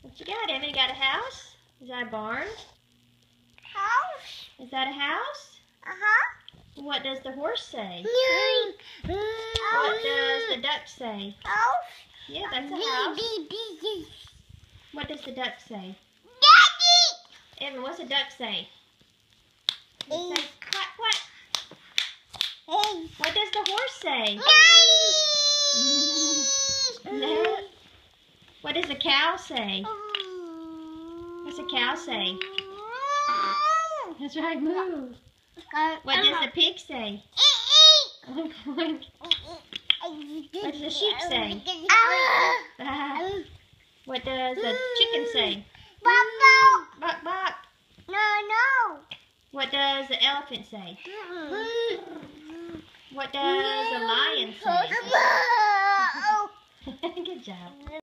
What you got, Emma? You got a house? Is that a barn? House. Is that a house? What does the horse say? What does the duck say? House. Yeah, that's a house. What does the duck say? Daddy. Emma, what's a duck say? It says quack quack. What does the horse say? No. What does the cow say? What's a cow say? That's right, moo. What does the pig say? What does the sheep say? What does the chicken say? Bok bok. No. What does the elephant say? What does the lion say? Good job.